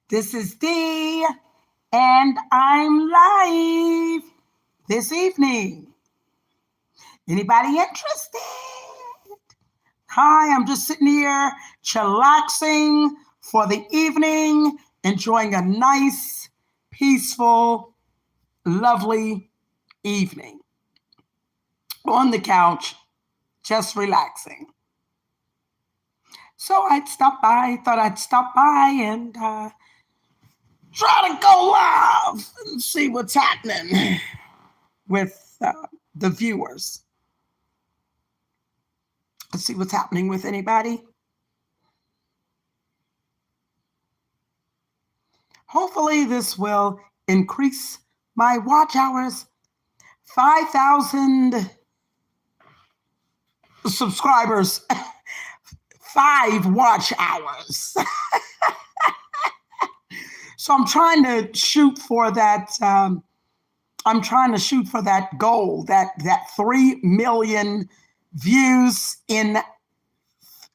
This is Dee, and I'm live this evening. Anybody interested? Hi, I'm just sitting here chillaxing for the evening, enjoying a nice, peaceful, lovely evening on the couch, just relaxing. So thought I'd stop by and try to go live and see what's happening with the viewers. Let's see what's happening with anybody. Hopefully this will increase my watch hours. 5,000 subscribers, 5 watch hours. So I'm trying to shoot for that. I'm trying to shoot for that goal, that 3 million views in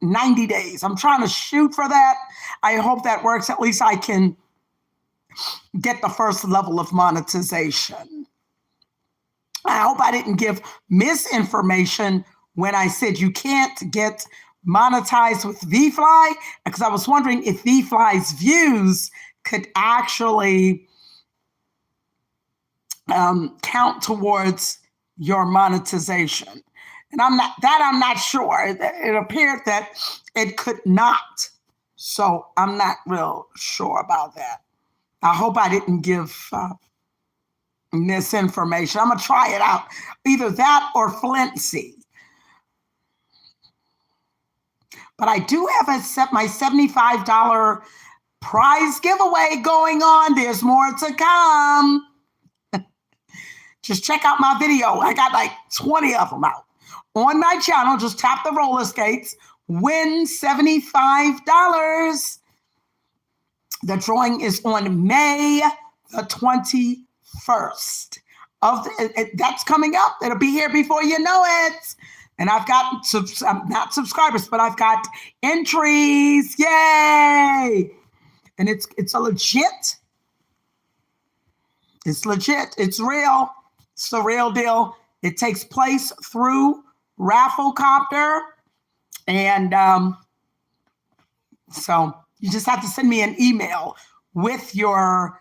90 days. I'm trying to shoot for that. I hope that works. At least I can get the first level of monetization. I hope I didn't give misinformation when I said you can't get monetized with VFly, because I was wondering if VFly's views could actually count towards your monetization. And I'm not sure. It appeared that it could not. So I'm not real sure about that. I hope I didn't give misinformation. I'm going to try it out. Either that or Flintsy. But I do have my $75 prize giveaway going on. There's more to come. Just check out my video. I got like 20 of them out on my channel. Just tap the roller skates, win $75. The drawing is on May the 21st. That's coming up. It'll be here before you know it. And I've got, not subscribers, but I've got entries. Yay! And it's a legit. It's legit. It's real. It's the real deal. It takes place through Rafflecopter. And so you just have to send me an email with your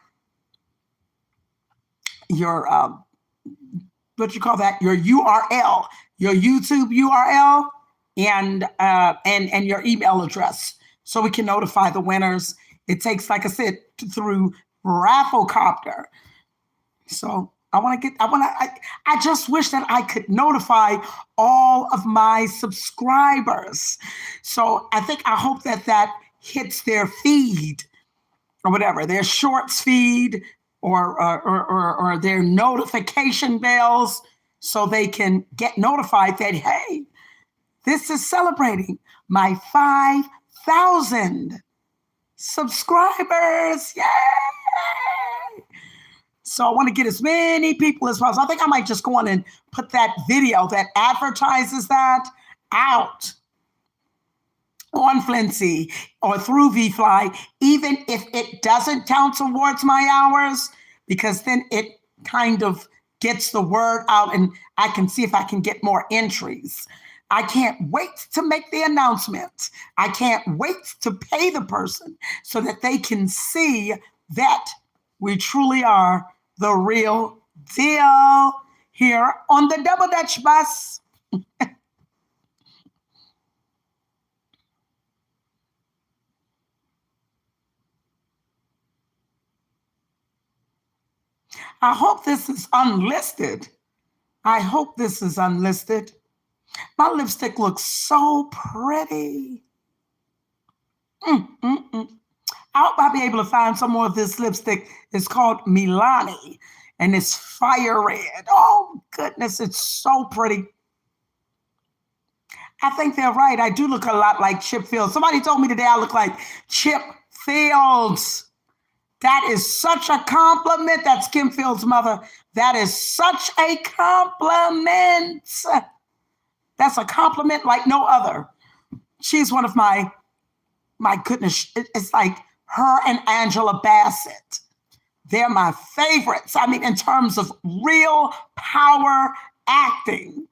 what you call that? Your URL, your YouTube URL, and your email address, so we can notify the winners. It takes, like I said, through Rafflecopter. So I just wish that I could notify all of my subscribers. So I hope that hits their feed or whatever, their shorts feed or their notification bells, so they can get notified that, hey, this is celebrating my 5,000 subscribers. Yay! So I want to get as many people as possible. I think I might just go on and put that video that advertises that out on Flintsy or through VFly, even if it doesn't count towards my hours, because then it kind of gets the word out and I can see if I can get more entries. I can't wait to make the announcement. I can't wait to pay the person so that they can see that we truly are the real deal here on the Double Dutch Bus. I hope this is unlisted. I hope this is unlisted. My lipstick looks so pretty. I hope I'll be able to find some more of this lipstick. It's called Milani, and it's fire red. Oh, goodness, it's so pretty. I think they're right. I do look a lot like Chip Fields. Somebody told me today I look like Chip Fields. That is such a compliment. That's Kim Fields' mother. That is such a compliment. That's a compliment like no other. She's one of my goodness, it's like Her and Angela Bassett. They're my favorites. I mean, in terms of real power acting.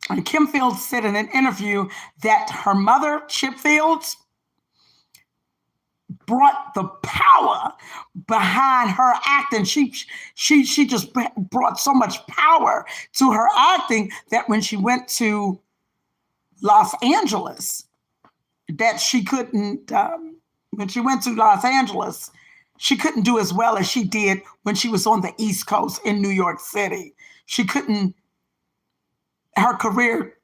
And Kim Fields said in an interview that her mother, Chip Fields, brought the power behind her acting. She just brought so much power to her acting that when she went to Los Angeles, that she couldn't, when she went to Los Angeles, she couldn't do as well as she did when she was on the East Coast in New York City. She couldn't, her career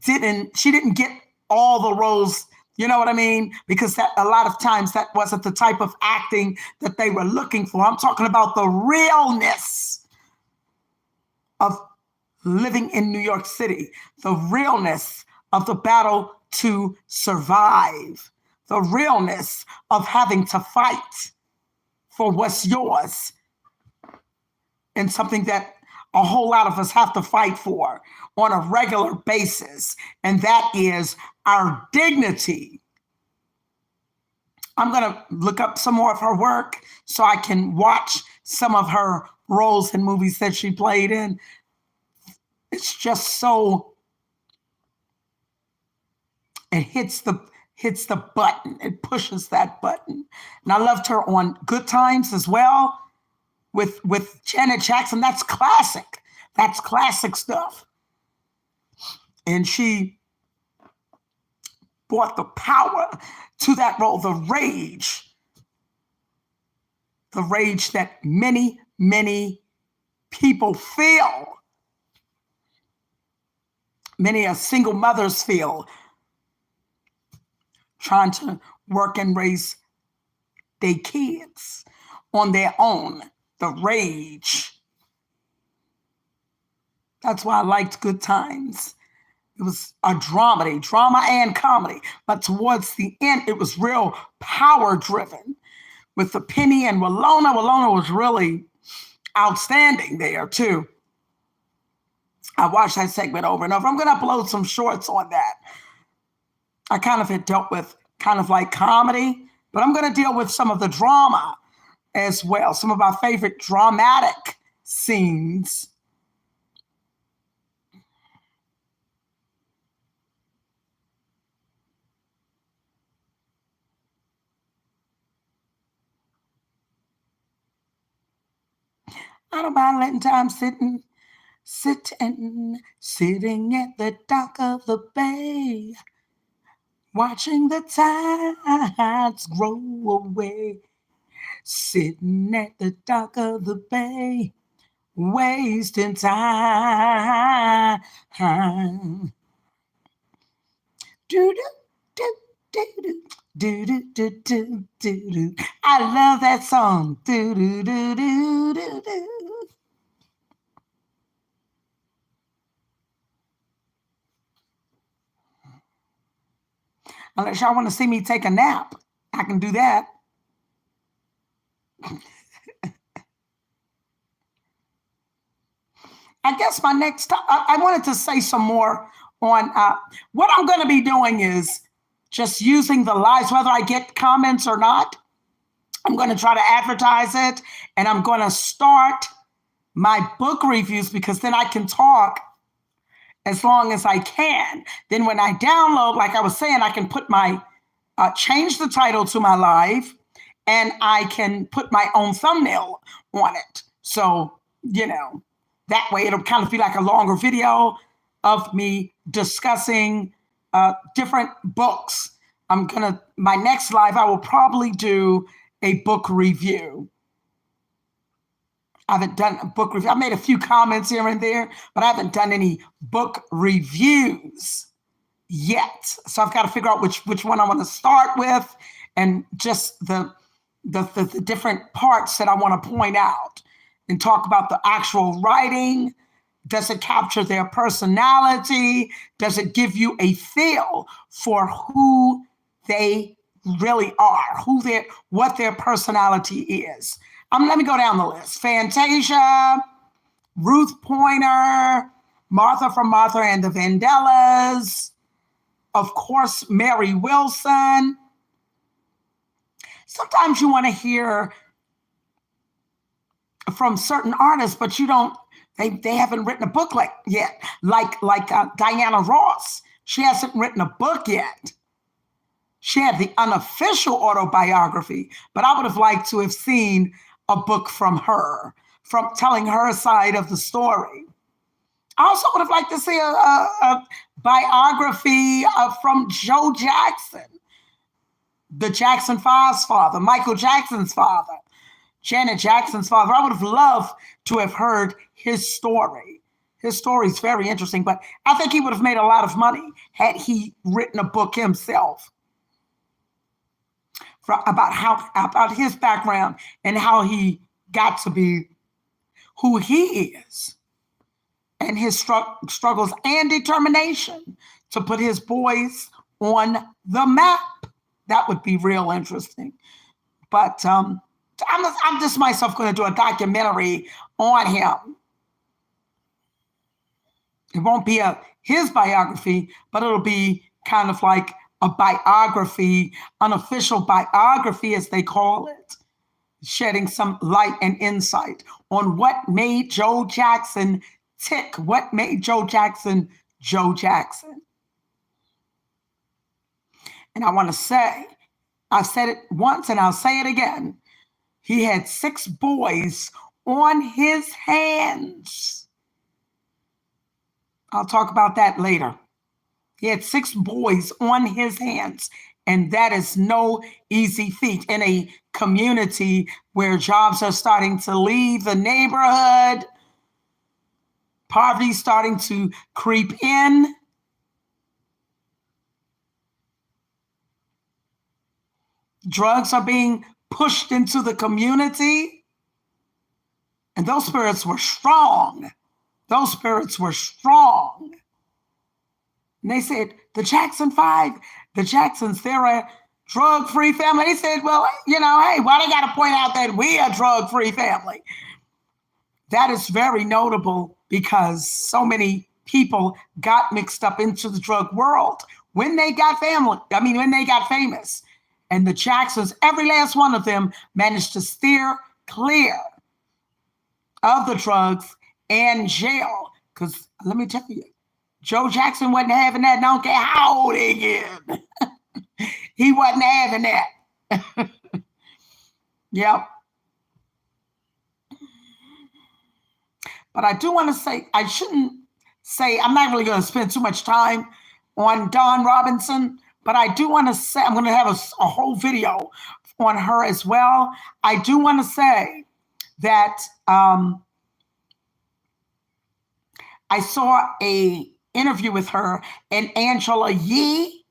she didn't get all the roles, you know what I mean? Because that a lot of times that wasn't the type of acting that they were looking for. I'm talking about the realness of living in New York City, the realness of the battle to survive, the realness of having to fight for what's yours, and something that a whole lot of us have to fight for on a regular basis, and that is our dignity. I'm going to look up some more of her work so I can watch some of her roles in movies that she played in. It's just so, it hits the button. It pushes that button. And I loved her on Good Times as well with Janet Jackson. That's classic. That's classic stuff. And she brought the power to that role, the rage that many, many people feel. Many single mothers feel, trying to work and raise their kids on their own. The rage. That's why I liked Good Times. It was a dramedy, drama and comedy. But towards the end, it was real power-driven. With the Penny and Walona. Walona was really outstanding there, too. I watched that segment over and over. I'm going to upload some shorts on that. I kind of had dealt with kind of like comedy, but I'm going to deal with some of the drama as well. Some of my favorite dramatic scenes. I don't mind letting time sitting at the dock of the bay, watching the tides grow away, sitting at the dock of the bay, wasting time. Do do do do do do do do do do. I love that song. Do do do do do do. Unless y'all want to see me take a nap, I can do that. I guess my next time, I wanted to say some more on what I'm going to be doing is just using the lives, whether I get comments or not. I'm going to try to advertise it, and I'm going to start my book reviews because then I can talk as long as I can. Then when I download, like I was saying, I can put change the title to my live, and I can put my own thumbnail on it. So, that way it'll kind of be like a longer video of me discussing different books. My next live, I will probably do a book review. I haven't done a book review. I made a few comments here and there, but I haven't done any book reviews yet. So I've got to figure out which one I want to start with, and just the different parts that I want to point out and talk about the actual writing. Does it capture their personality? Does it give you a feel for who they really are, what their personality is? Let me go down the list. Fantasia, Ruth Pointer, Martha from Martha and the Vandellas, of course, Mary Wilson, sometimes you want to hear from certain artists, but you don't, they haven't written a book yet. Like Diana Ross, she hasn't written a book yet. She had the unofficial autobiography, but I would have liked to have seen a book from her, from telling her side of the story. I also would have liked to see a biography from Joe Jackson, the Jackson 5's father, Michael Jackson's father, Janet Jackson's father. I would have loved to have heard his story. His story is very interesting, but I think he would have made a lot of money had he written a book himself about his background and how he got to be who he is, and his struggles and determination to put his boys on the map. That would be real interesting. But I'm just myself going to do a documentary on him. It won't be his biography, but it'll be kind of like a biography, unofficial biography, as they call it, shedding some light and insight on what made Joe Jackson tick, what made Joe Jackson Joe Jackson. And I want to say, I've said it once and I'll say it again, he had 6 boys on his hands. I'll talk about that later. He had 6 boys on his hands, and that is no easy feat in a community where jobs are starting to leave the neighborhood, poverty starting to creep in. Drugs are being pushed into the community, and those spirits were strong. Those spirits were strong. And they said, the Jackson 5, the Jacksons, they're a drug-free family. They said, well, hey, why they got to point out that we are a drug-free family? That is very notable because so many people got mixed up into the drug world when they got famous. And the Jacksons, every last one of them managed to steer clear of the drugs and jail. Because let me tell you, Joe Jackson wasn't having that. I don't care how old he is. He wasn't having that. Yep. But I do want to say, I'm not really going to spend too much time on Dawn Robinson, but I do want to say, I'm going to have a whole video on her as well. I do want to say that I saw a interview with her and Angela Yee,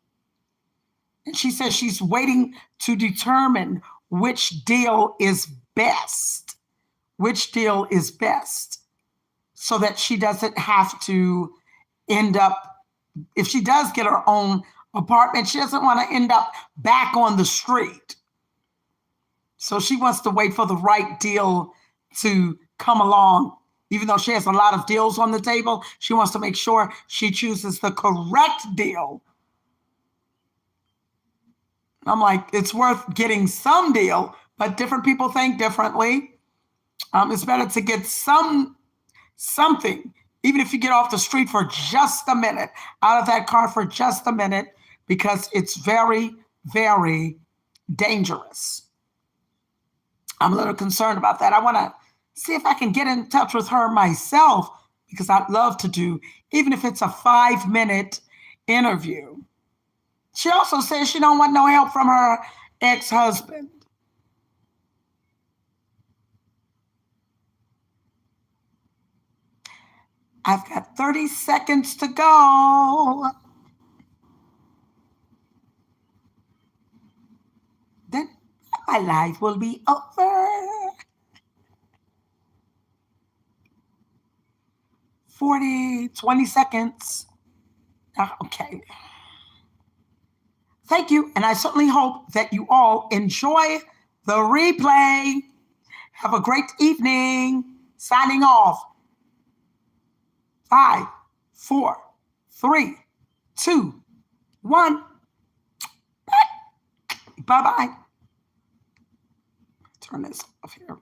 and she says she's waiting to determine which deal is best, so that she doesn't have to end up, if she does get her own apartment, she doesn't want to end up back on the street. So she wants to wait for the right deal to come along. Even though she has a lot of deals on the table, she wants to make sure she chooses the correct deal. I'm like, it's worth getting some deal, but different people think differently. It's better to get something, even if you get off the street for just a minute, out of that car for just a minute, because it's very, very dangerous. I'm a little concerned about that. I want to see if I can get in touch with her myself, because I'd love to do, even if it's a 5-minute interview. She also says she don't want no help from her ex-husband. I've got 30 seconds to go. Then my life will be over. 20 seconds. Okay. Thank you. And I certainly hope that you all enjoy the replay. Have a great evening. Signing off. 5, 4, 3, 2, 1. Bye-bye. turn this off here.